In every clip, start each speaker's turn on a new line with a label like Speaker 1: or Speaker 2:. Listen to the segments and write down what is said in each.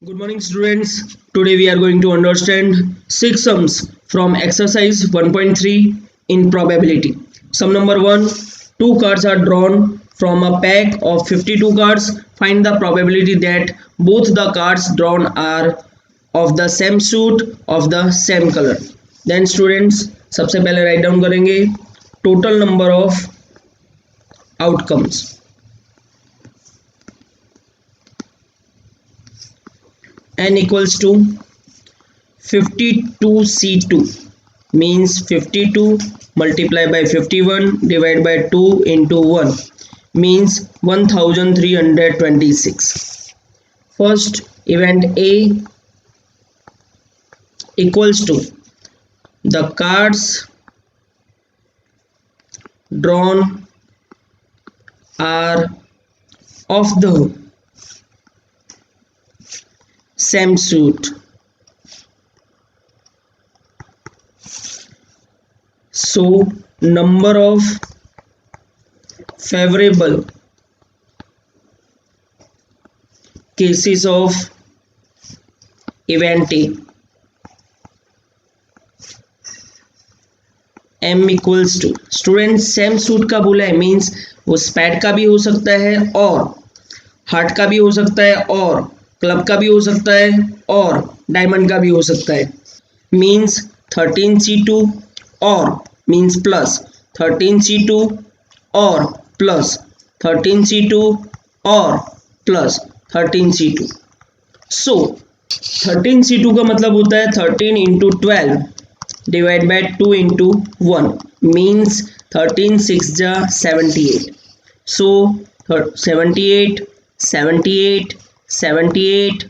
Speaker 1: Good morning, students. Today we are going to understand six sums from exercise 1.3 in probability. Sum number 1. Two cards are drawn from a pack of 52 cards. Find the probability that both the cards drawn are of the same suit of the same color. Then students, सबसे पहले write down करेंगे total number of outcomes. N equals to 52C2 means 52 multiplied by 51 divided by 2 into 1 means 1326. First event A equals to the cards drawn are of the same suit. So number of favorable cases of event A M equals to student same suit का बोला है means वो स्पैड का भी हो सकता है और हार्ट का भी हो सकता है और क्लब का भी हो सकता है और डायमंड का भी हो सकता है मीन्स 13C2 और मीन्स प्लस 13C2 और प्लस 13C2 और प्लस 13C2. सो 13C2 का मतलब होता है 13 into 12 divide by 2 into 1 means 13 6 जा 78. सो 78 78 78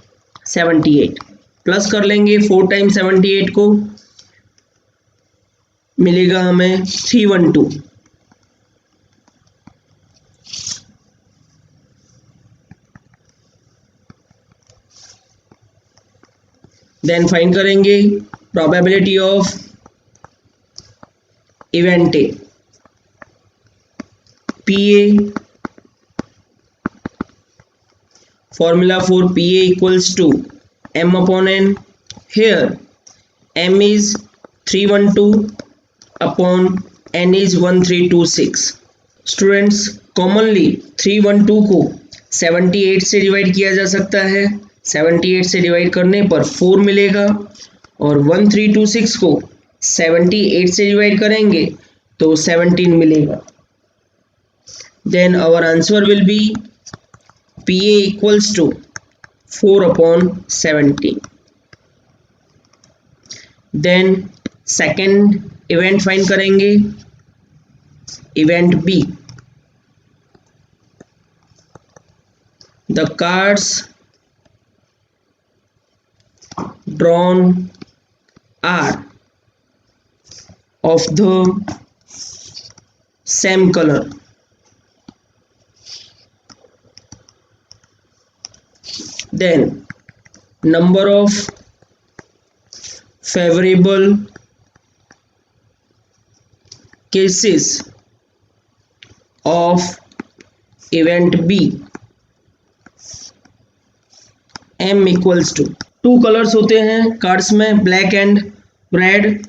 Speaker 1: 78 प्लस कर लेंगे 4 टाइम्स 78 को मिलेगा हमें 312. देन फाइंड करेंगे probability of event A PA. Formula for PA equals to M upon N. Here M is 312 upon N is 1326. Students, commonly 312 को 78 से डिवाइड किया जा सकता है. 78 से डिवाइड करने पर 4 मिलेगा और 1326 को 78 से डिवाइड करेंगे तो 17 मिलेगा. Then our answer will be PA equals to 4 upon 17. Then second event find करेंगे event B. The cards drawn are of the same color. Then number of favorable cases of event B M equals to two colours होते हैं cards में black and red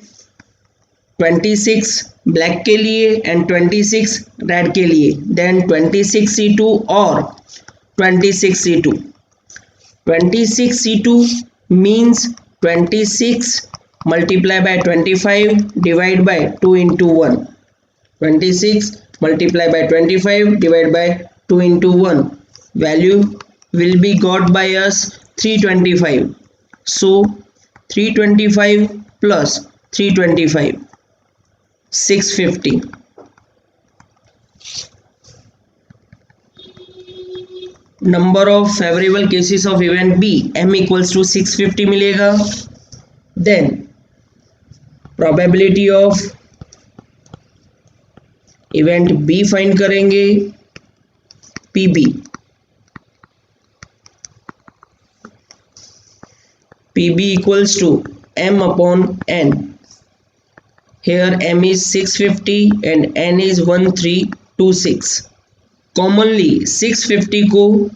Speaker 1: 26 black के लिए and 26 red के लिए. Then 26C2 और 26C2. 26C2 means 26 multiply by 25 divide by 2 into 1. 26 multiply by 25 divide by 2 into 1. Value will be got by us 325. So 325 plus 325 650. Number of favorable cases of event B M equals to 650 मिलेगा. Then probability of event B find करेंगे PB. PB equals to M upon N. Here M is 650 and N is 1326. Commonly 650 को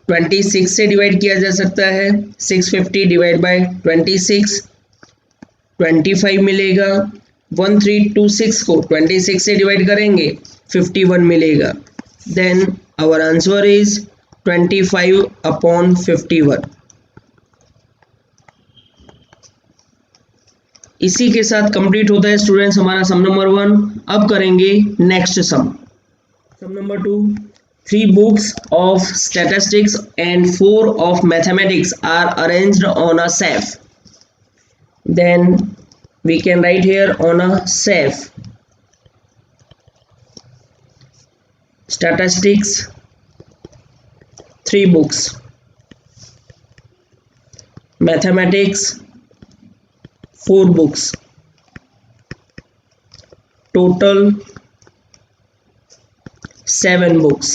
Speaker 1: 26 से divide किया जा सकता है, 650 divide by 26 25 मिलेगा। 1326 को 26 से डिवाइड करेंगे 51 मिलेगा। Then our answer is 25/51। इसी के साथ कंप्लीट होता है स्टूडेंट्स हमारा सम नंबर 1। अब करेंगे next some number 2। 3 books of statistics and 4 of mathematics are arranged on a shelf. Then we can write here on a shelf statistics 3 books, mathematics 4 books, total 7 books.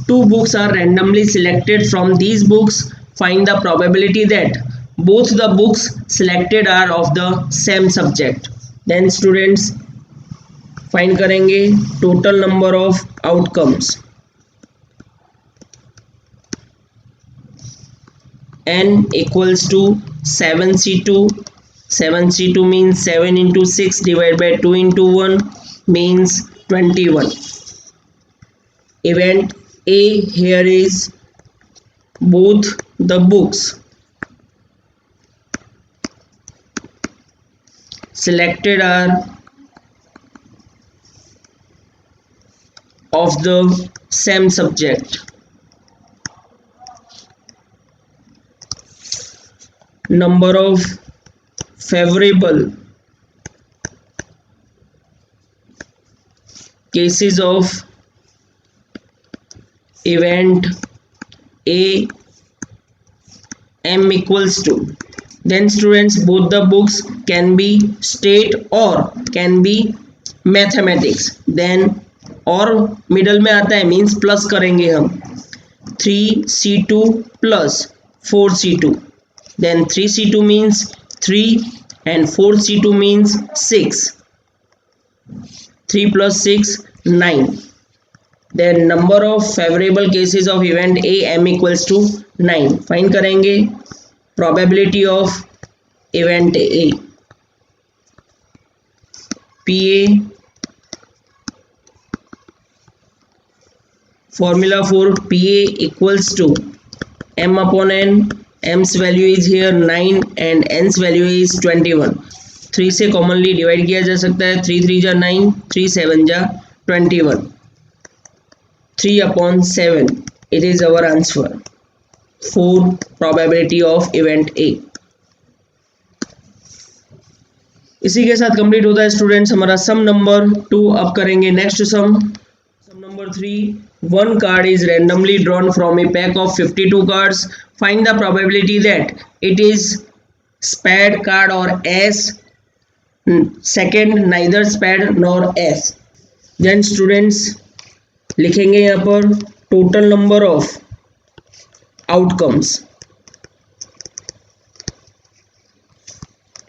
Speaker 1: 2 books are randomly selected from these books. Find the probability that both the books selected are of the same subject. Then students find करेंगे total number of outcomes. N equals to 7C2. 7C2 means 7 into 6 divided by 2 into 1 means 21. Event A here is both the books selected are of the same subject. Number of favorable cases of event A M equals to. Then students both the books can be state or can be mathematics. Then और middle में आता है means plus करेंगे हम 3C2 plus 4C2. Then 3C2 means 3 and 4C2 means 6. 3 plus 6 9. Then number of favorable cases of event A M equals to 9. Find करेंगे probability of event A. PA formula for PA equals to M upon N. M's value is here 9 and N's value is 21. 3 से commonly divide किया जा सकता है 3 3 जा 9 3 7 जा 21. 3/7 it is our answer for probability of event A. इसी के साथ कंप्लीट होता है स्टूडेंट्स हमारा सम नंबर 2. अब करेंगे next some number 3. One card is randomly drawn from a pack of 52 cards. Find the probability that it is spade card or as. Second, neither spade nor as. Then students लिखेंगे यहाँ पर total number of outcomes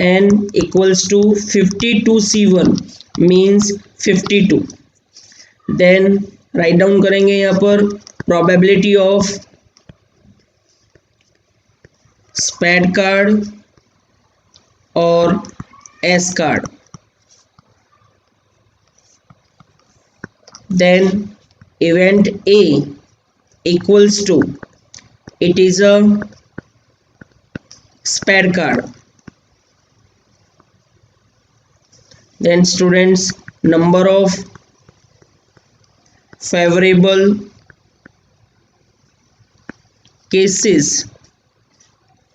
Speaker 1: n equals to 52C1 means 52. Then right down करेंगे यहाँ पर probability of spade card और ace card. Then event A equals to it is a spade card. Then students number of favorable cases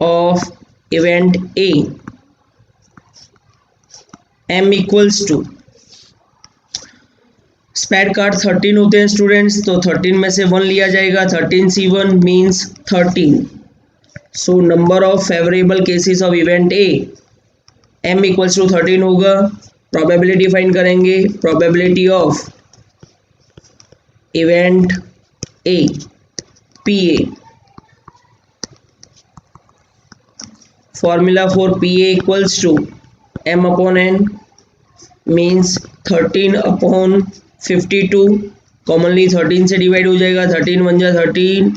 Speaker 1: of event A M equals to spade card 13 होते हैं students तो 13 में से 1 लिया जाएगा 13C1 means 13. So number of favourable cases of event A M equals to 13 होगा. Probability find करेंगे probability of event A PA. Formula for PA equals to M upon N means 13/52. Commonly 13 से divide हो जाएगा, 13 1 जा 13,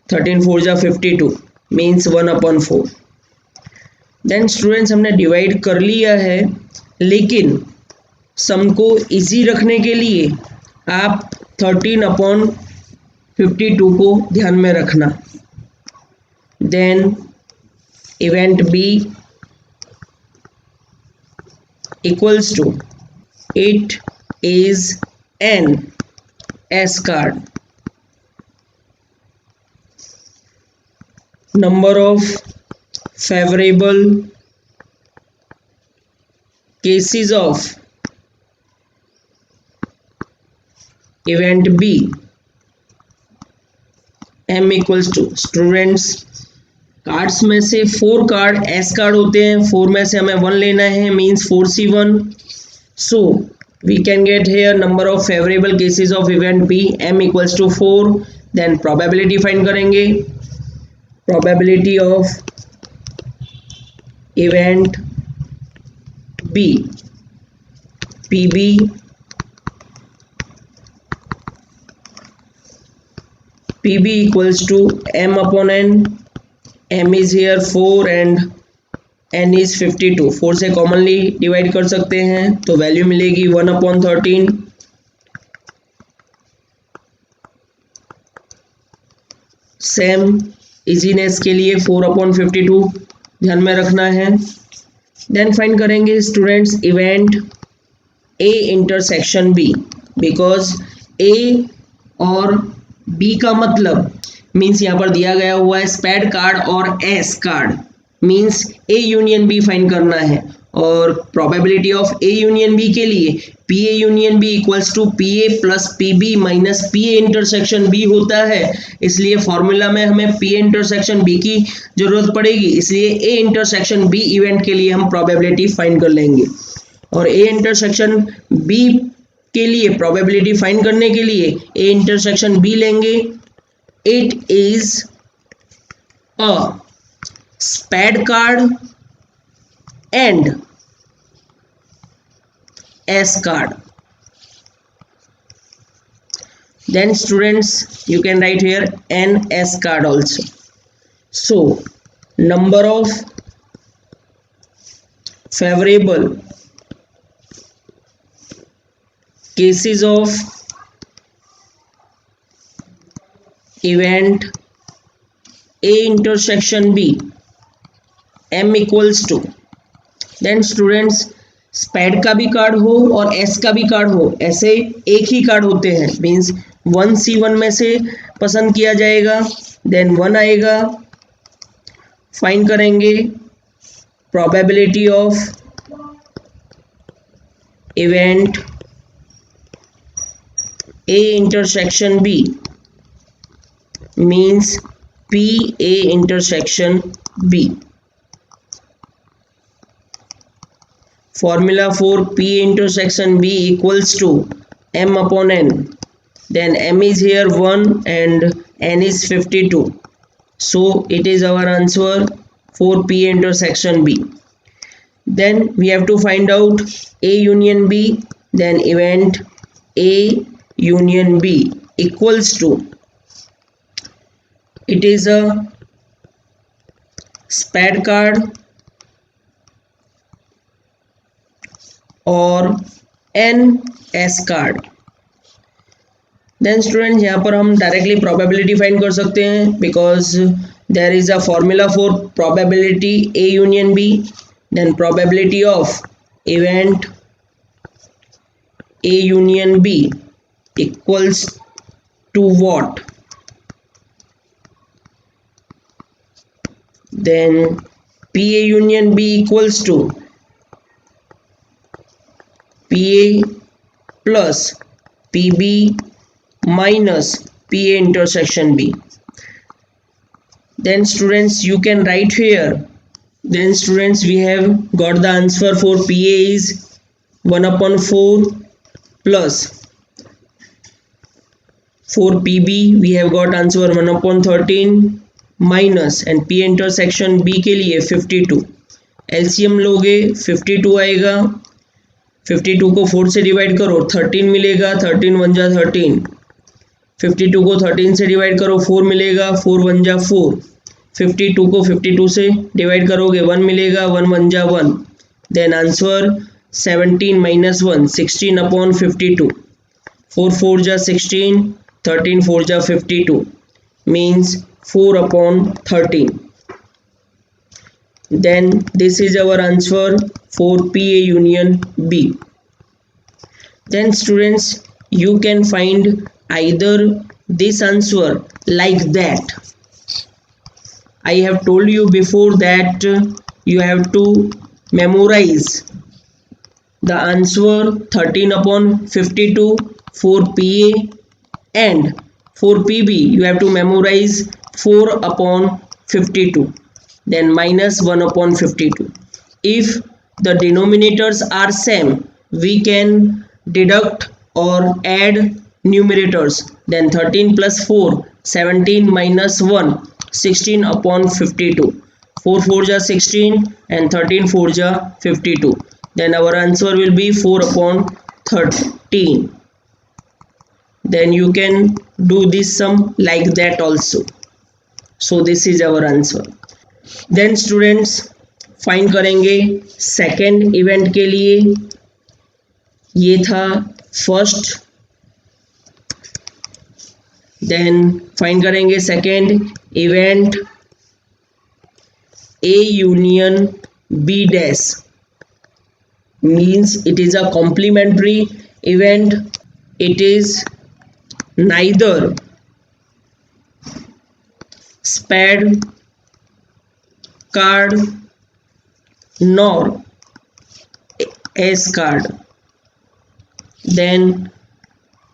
Speaker 1: 13 4 जा 52 means 1/4। Then students हमने divide कर लिया है, लेकिन सम को इजी रखने के लिए आप 13/52 को ध्यान में रखना। Then event B equals to it is an ace card, number of favorable cases of event B M equals to students cards में से 4 कार्ड एस कार्ड होते हैं, 4 में से हमें 1 लेना है means 4C1। So we can get here number of favourable cases of event B M equals to 4। Then probability find करेंगे, probability of event B PB equals to M/N। M is here 4 and N is 52। 4 से commonly divide कर सकते हैं तो value मिलेगी 1/13। Same easiness के लिए 4/52 ध्यान में रखना है। देन फाइंड करेंगे students event A intersection B, because A और बी का मतलब मीन्स यहाँ पर दिया गया हुआ है स्पैड कार्ड और ace card, means A union B find करना है। और probability of A union B के लिए P A union B equals to P A plus P B minus P A intersection B होता है, इसलिए फॉर्मूला में हमें पी ए इंटरसेक्शन बी की जरूरत पड़ेगी, इसलिए ए इंटरसेक्शन बी इवेंट के लिए हम प्रोबेबिलिटी फाइंड कर लेंगे। और ए इंटरसेक्शन बी के लिए प्रोबेबिलिटी फाइंड करने के लिए ए इंटरसेक्शन बी लेंगे। It is a spade card and S card। Then students you can write here N S card also। So number of favorable cases of event A intersection B M equals to, then students स्पैड का भी card हो और S का भी card हो, ऐसे एक ही card होते हैं मीन्स 1C1 में से पसंद किया जाएगा, देन 1 आएगा। फाइंड करेंगे probability of event A intersection B means P A intersection B. Formula for P intersection B equals to M/N। Then M is here 1 and N is 52. So it is our answer for P intersection B. Then we have to find out A union B. Then event A union B equals to, it is a SPAD card और an ace card. Then student यहाँ पर हम directly probability find कर सकते हैं, because there is a formula for probability A union B. Then probability of event A union B equals to what, then P A union B equals to PA plus PB minus PA intersection B। Then students you can write here, then students we have got the answer for PA is 1/4 plus for PB we have got answer 1/13 minus and P intersection B के लिए 52। LCM लोगे 52 आएगा, 52 को 4 से divide करो 13 मिलेगा, 13 1 जा 13, 52 को 13 से डिवाइड करो 4 मिलेगा, 4 1 जा 4। 52 को 52 से डिवाइड करोगे 1 मिलेगा, 1 1 जा 1। Then answer 17 minus 1 16 upon 52। 4 4 जा 16, 13 4 जा 52 means 4 upon 13. Then this is our answer for PA union B. Then students, you can find either this answer like that. I have told you before that you have to memorize the answer 13 upon 52 for PA, and for PB you have to memorize 4 upon 52, then minus 1 upon 52. If the denominators are same, we can deduct or add numerators. Then 13 plus 4, 17 minus 1, 16 upon 52. 4 4 ja 16 and 13 4 ja 52. Then our answer will be 4 upon 13. Then you can do this sum like that also. So this is our answer. Then students, find करेंगे second event के लिए। ये था first, then find करेंगे second event A union B dash means it is a complementary event. It is neither spade card nor ace card. Then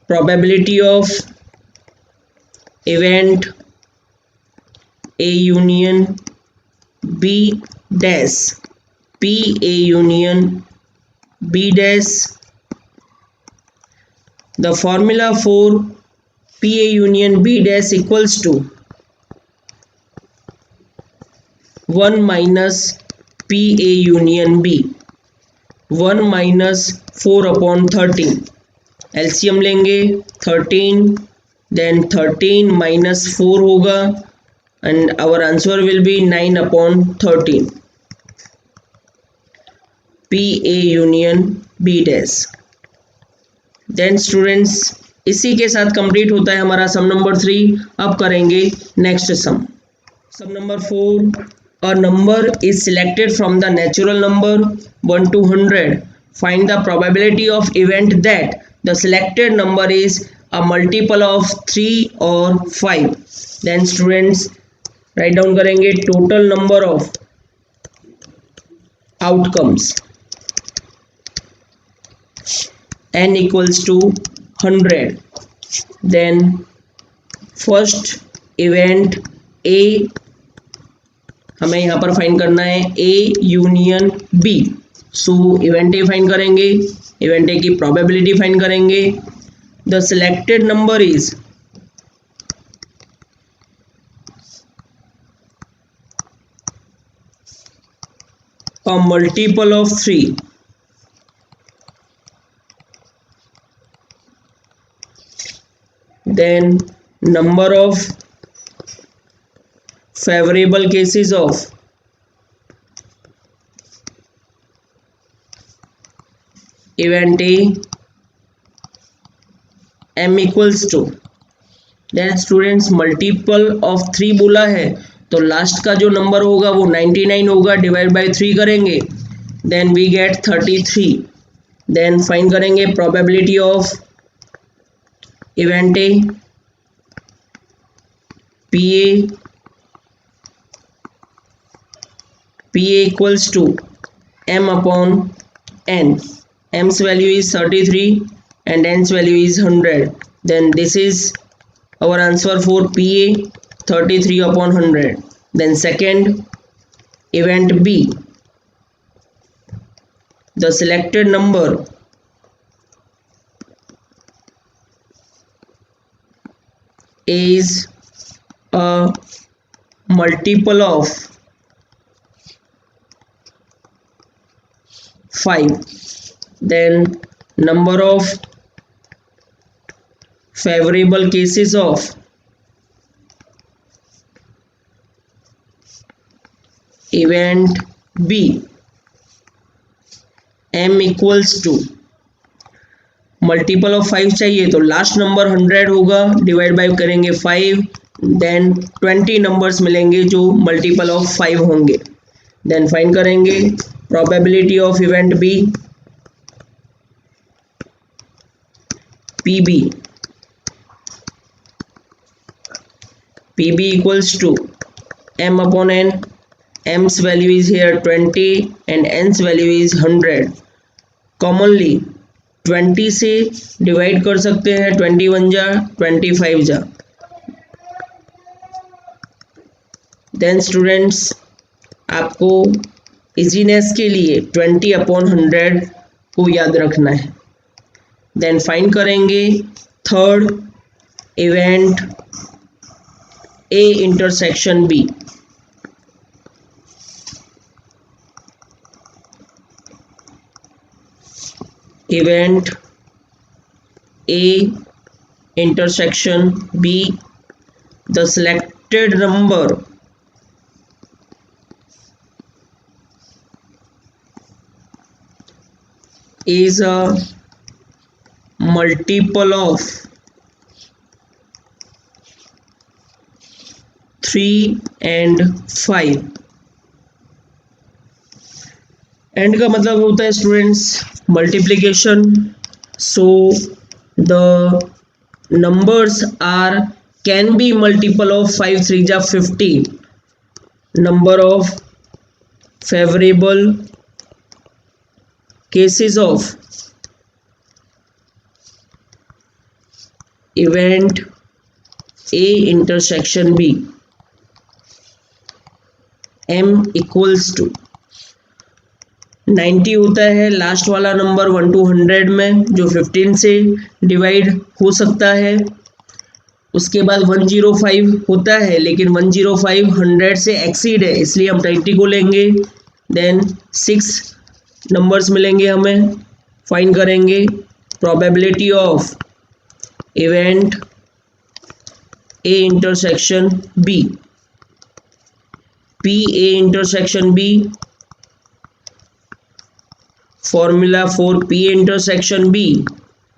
Speaker 1: probability of event A union B dash, P A union B dash. The formula for P A union B dash equals to 1 minus P A union B, 1 minus 4 upon 13. LCM लेंगे 13, then 13 minus 4 होगा and our answer will be 9 upon 13. P A union B dash. Then students, इसी के साथ complete होता है हमारा sum number 3। अब करेंगे next sum. Sum number 4, a number is selected from the natural number 1 to 100. Find the probability of event that the selected number is a multiple of 3 or 5. Then students, write down करेंगे total number of outcomes n equals to 100. Then first event A हमें यहाँ पर फाइंड करना है A union B. So event A फाइंड करेंगे, event A की प्रोबेबिलिटी फाइंड करेंगे। The selected number is a multiple of 3. Then number of favorable cases of event A m equals to, then students multiple of 3 बोला है तो last का जो number होगा वो 99 होगा, डिवाइड बाय 3 करेंगे, then we get 33. Then find करेंगे probability of event A P A equals to m upon n. m's value is 33 and n's value is 100. Then this is our answer for PA, 33 upon 100. Then second event B, the selected number is a multiple of 5. Then number of favorable cases of event B, m equals to multiple of 5 चाहिए तो last number 100 होगा, divide by करेंगे 5, then 20 numbers मिलेंगे जो multiple of 5 होंगे। Then find करेंगे probability of event B, PB, PB equals to m upon n, m's value is here 20 and n's value is 100। Commonly 20 से divide कर सकते हैं, 21 जा 25 जा। देन स्टूडेंट्स आपको इजीनेस के लिए 20/100 को याद रखना है। देन फाइंड करेंगे third event A intersection B. Event A intersection B, the selected number is a multiple of 3 and 5। And का मतलब होता है students multiplication, so the numbers are can be multiple of 5 3 जा 50। Number of favourable cases of event A intersection B, m equals to 90 होता है last वाला number 1 to 100 में, जो 15 से डिवाइड हो सकता है। उसके बाद 105 होता है, लेकिन 105 100 से एक्सीड है, इसलिए हम 90 को लेंगे। देन 6 नंबर्स मिलेंगे हमें। फाइंड करेंगे probability of event A intersection B, P A intersection B. Formula for P intersection B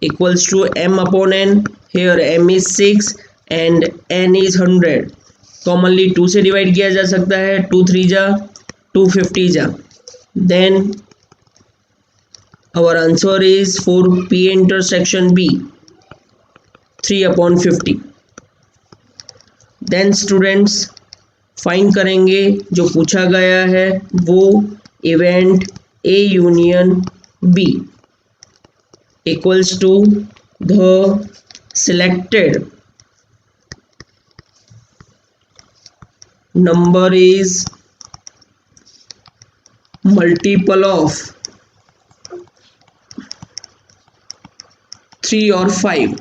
Speaker 1: equals to m upon n, here m is 6 and n is 100। commonly 2 से divide किया जा सकता है, 2 3 जा 250 जा। then our answer is for P intersection B 3/50। then students find करेंगे जो पूछा गया है वो event A union B equals to the selected number is multiple of 3 or 5।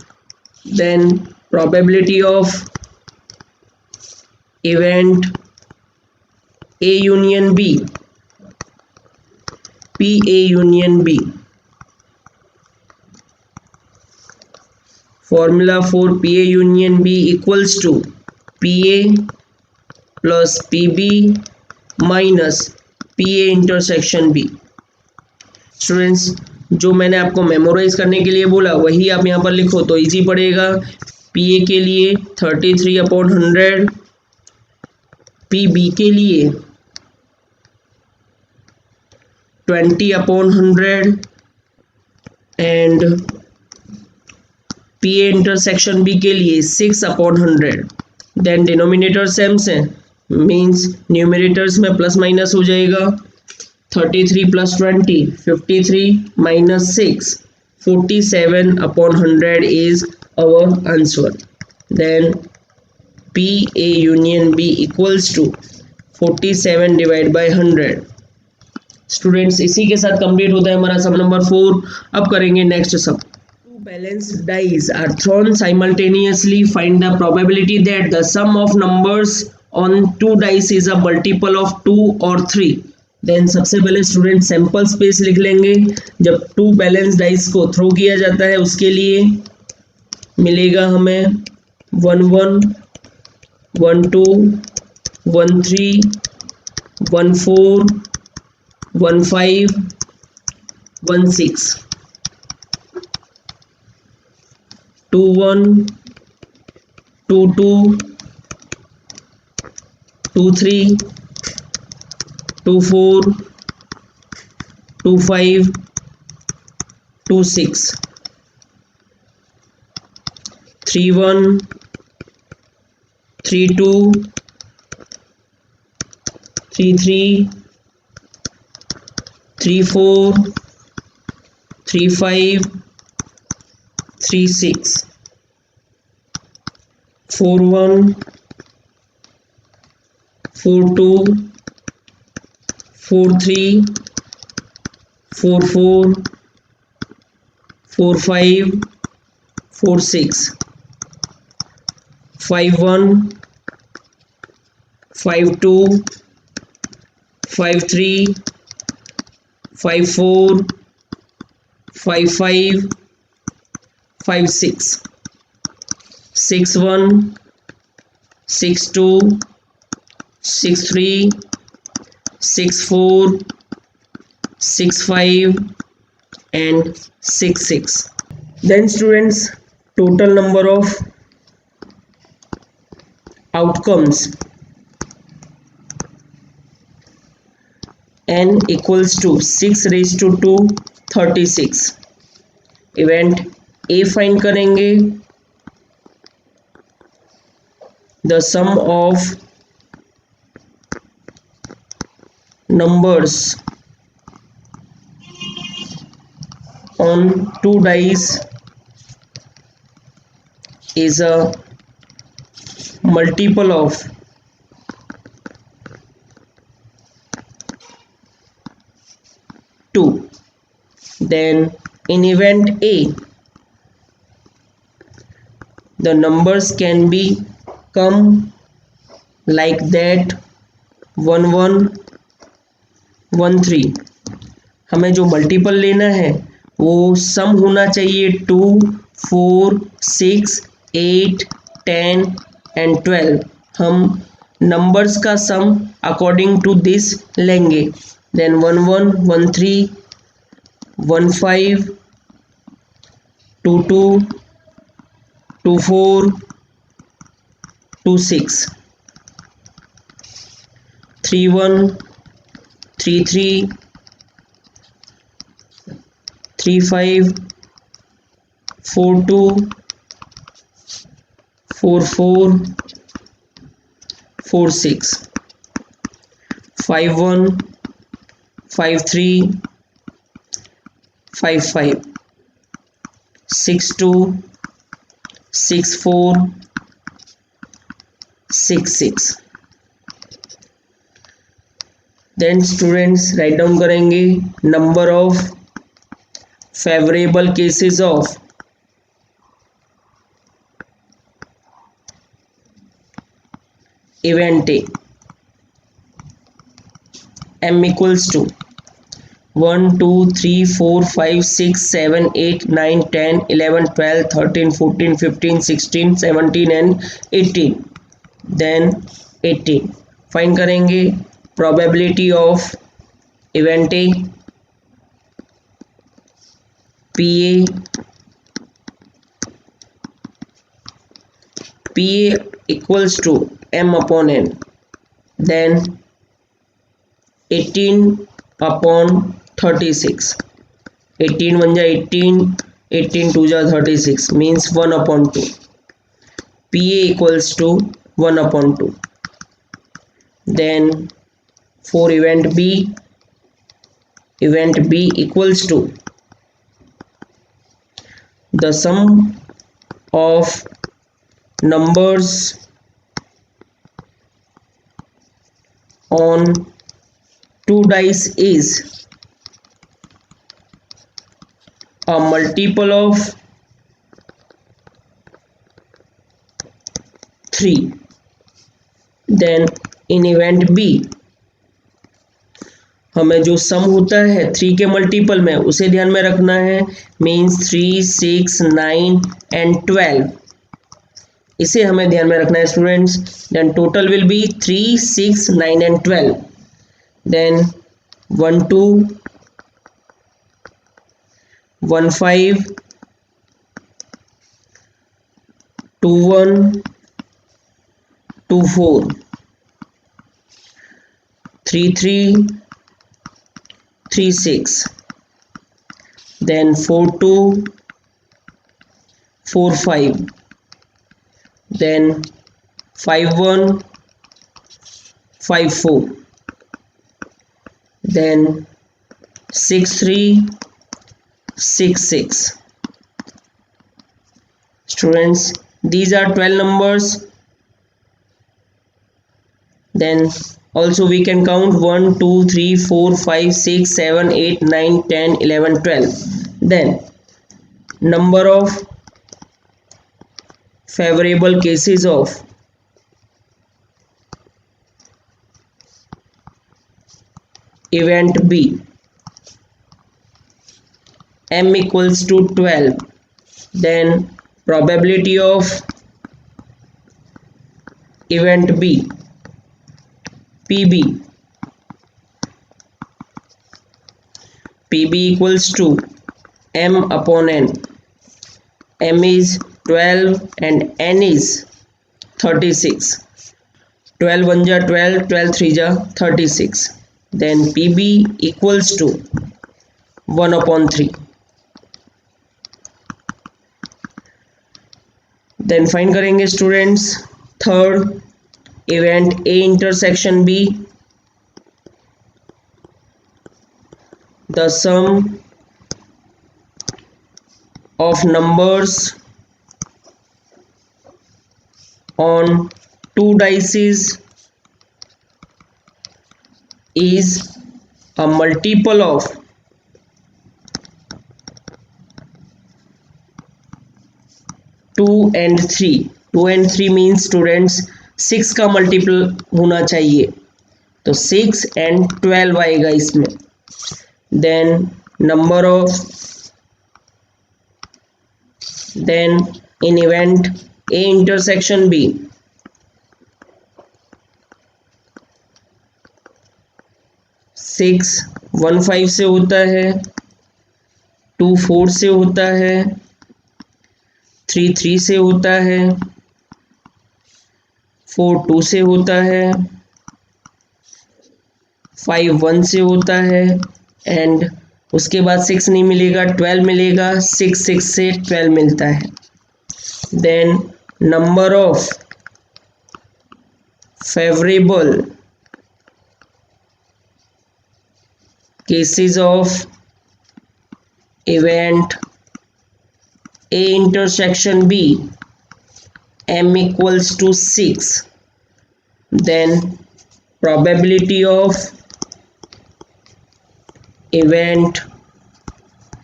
Speaker 1: then probability of event A union B, P A union B। formula for P A union B equals to P A plus P B minus P A intersection B। Students जो मैंने आपको memorise करने के लिए बोला वही आप यहाँ पर लिखो तो इजी पड़ेगा। P A के लिए 33/100, P B के लिए 20/100 and P A intersection B के लिए 6/100। देन डिनोमिनेटर सेम से मीन्स न्यूमरेटर्स में प्लस माइनस हो जाएगा। 33 + 20 53 - 6 47/100 is our answer. Then P A union B equals to 47 / 100। Students इसी के साथ कंप्लीट होता है हमारा सम नंबर 4। अब करेंगे next sum. Two balanced dice are thrown simultaneously, find the probability that the sum of numbers on 2 dice is a multiple of 2 और 3। Then सबसे पहले स्टूडेंट सैंपल स्पेस लिख लेंगे। जब 2 बैलेंस डाइस को थ्रो किया जाता है उसके लिए मिलेगा हमें 11 12 13 14 15 16 21 22 23 24 25 26 31 32 33 34 35 36 41 42 43 44 45 46 51 52 53 54 55 56 61 62 63 64 65 and 66. Then students, total number of outcomes n equals to 6 raised to 2 36. Event A find करेंगे. The sum of numbers on 2 dice is a multiple of 2. Then in event A, the numbers can be come like that 1 1 1 3. हमें जो multiple लेना है वो सम होना चाहिए 2 4 6 8 10 and 12. हम numbers का सम अकॉर्डिंग टू दिस लेंगे. Then 1 1 1 3 1 5 2 2 2 4 2 6 3 1 3 3 3 5 4 2 4 4 4 6 5 1 5 3 5 5 6 2 6 4 6 6. Then students right down करेंगे number of favourable cases of event A. m equals to 1 2 3 4 5 6 7 8 9 10 11 12 13 14 15 16 17 and 18. Then 18 find करेंगे probability of event A. PA equals to m upon n. Then 18 upon 36. 18 1 जा 18, 18 2 जा 36 means 1 upon 2. PA equals to 1 upon 2. Then for event B equals to the sum of numbers on 2 dice is a multiple of 3. Then in event B, हमें जो सम होता है 3 के multiple में उसे ध्यान में रखना है, मीन्स 3, 6, 9 एंड 12, इसे हमें ध्यान में रखना है students. Then total will be 3, 6, 9 and 12। Then 1 2 1 5 2 1 2 4 3 3 3 6, then 4 2 4 5, then 5 1 5 4, then 6 3 6 6. Students, these are 12 numbers. Then also we can count 1 2 3 4 5 6 7 8 9 10 11 12. Then number of favorable cases of event B, m equals to 12. Then probability of event B, PB, PB equals to m upon n. M is 12 and n is 36. 12 1 ja 12, 12 3 ja 36. Then PB equals to 1 upon 3. Then find करेंगे students third event A intersection B, the sum of numbers on two dices is a multiple of 2 and 3. 2 and 3 means students 6 का multiple होना चाहिए, तो 6 and 12 आएगा इसमें। Then number of, then in event A intersection B, six 1 5 से होता है, 2 4 से होता है, 3 3 से होता है, 4 2 से होता है, 5 1 से होता है, एंड उसके बाद 6 नहीं मिलेगा, 12 मिलेगा, 6 6 से 12 मिलता है। Then number of favourable cases of event A intersection B, m equals to 6. Then probability of event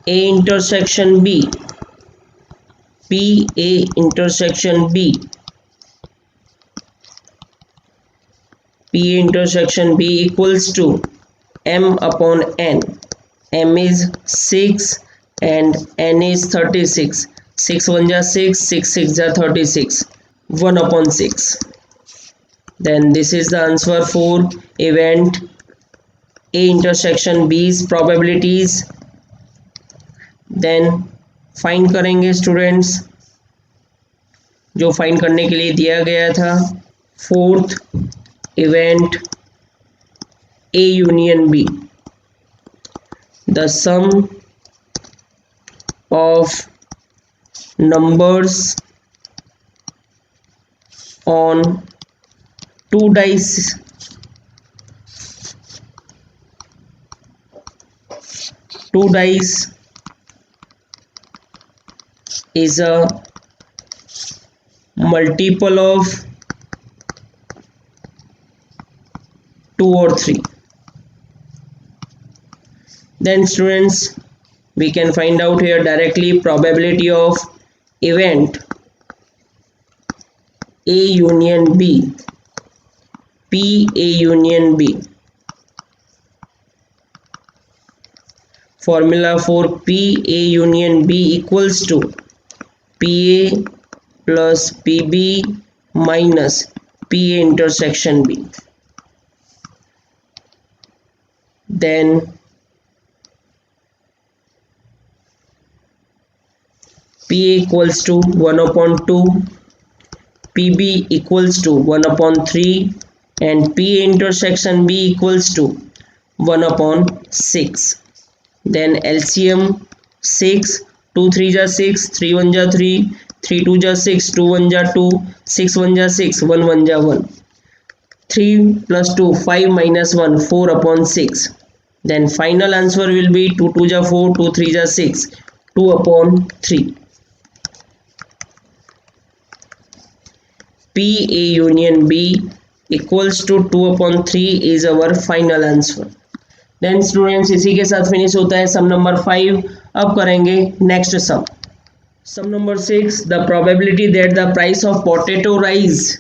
Speaker 1: A intersection B, PA intersection B, PA intersection B equals to m upon n. M is 6 and n is 36. 6 1 ja 6, 6 6 ja 36, 1 upon 6. Then this is the answer for event A intersection B's probabilities. Then find करेंगे students, जो find करने के लिए दिया गया था। Fourth event A union B, the sum of numbers on two dice is a multiple of 2 or 3. Then students, we can find out here directly probability of event A union B, P A union B. formula for PA union B equals to PA plus PB minus PA intersection B. Then PA equals to 1/2, PB equals to 1/3 and PA intersection B equals to 1/6. Then LCM 6, 2 3 जा 6, 3 1 जा 3, 3 2 जा 6, 2 1 जा 2, 6 1 जा 6, 1 1 जा 1. 3 plus 2, 5 minus 1, 4/6. Then final answer will be 2 2 जा 4, 2 3 जा 6, 2/3. PA union B equals to 2/3 is our final answer. Then students इसी के साथ फिनिश होता है सम नंबर 5. अब करेंगे next sum. Sum number 6, the probability that the price of potato rise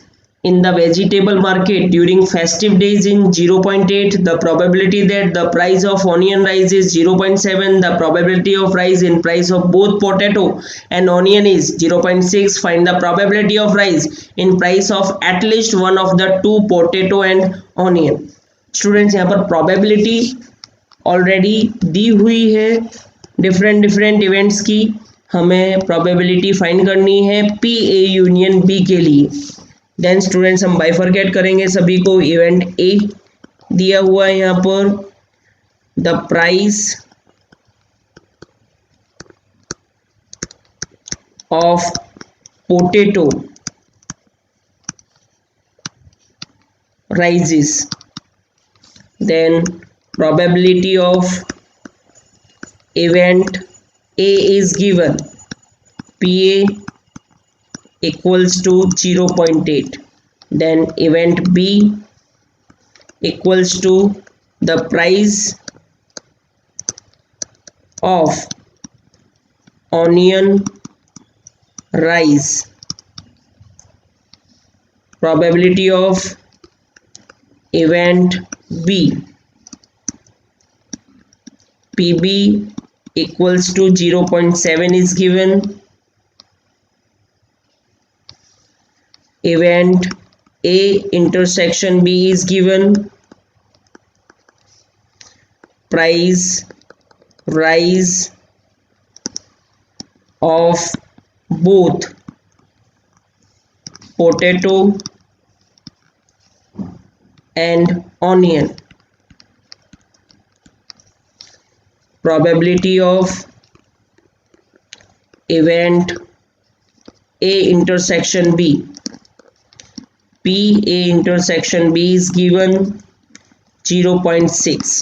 Speaker 1: in the vegetable market during festive days in 0.8, the probability that the price of onion rise is 0.7, the probability of rise in price of both potato and onion is 0.6. Find the probability of rise in price of at least one of the two potato and onion. Students यहाँ पर probability already दी हुई है different events की. हमें probability find करनी है PA union B के लिए. देन स्टूडेंट्स हम बाइफरकेट करेंगे सभी को. इवेंट ए दिया हुआ है यहाँ पर, the price of potato rises. Then probability of event A is given PA equals to 0.8. then event B equals to the price of onion rise. Probability of event B PB equals to 0.7 is given. Event A intersection B is given. Price rise of both potato and onion. Probability of event A intersection B PA intersection B is given 0.6.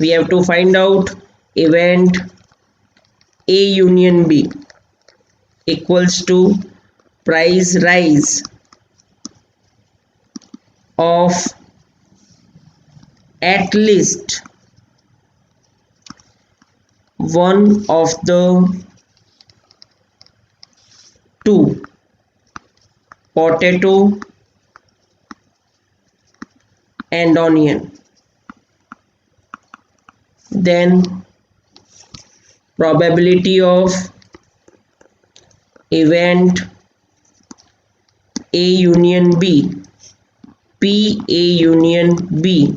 Speaker 1: We have to find out event A union B equals to price rise of at least one of the two potato and onion. Then probability of event A union B PA union B.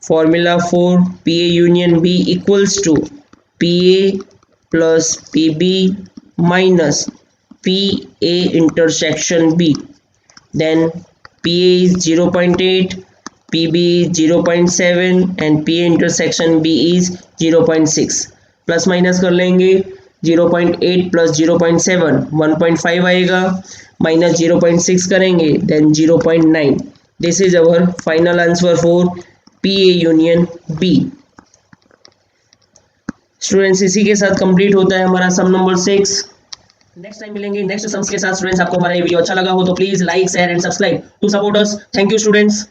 Speaker 1: Formula for PA union B equals to PA plus PB minus PA intersection B. Then PA is 0.8, PB is 0.7 and PA intersection B is 0.6. Plus minus कर लेंगे. 0.8 plus 0.7 1.5 आएगा, minus 0.6 करेंगे then 0.9. This is our final answer for PA union B. Students इसी के साथ complete होता है हमारा सम नंबर 6. नेक्स्ट टाइम मिलेंगे नेक्स्ट सम्स के साथ. स्टूडेंट्स आपको हमारा ये वीडियो अच्छा लगा हो तो please like share and subscribe to support us. Thank you students.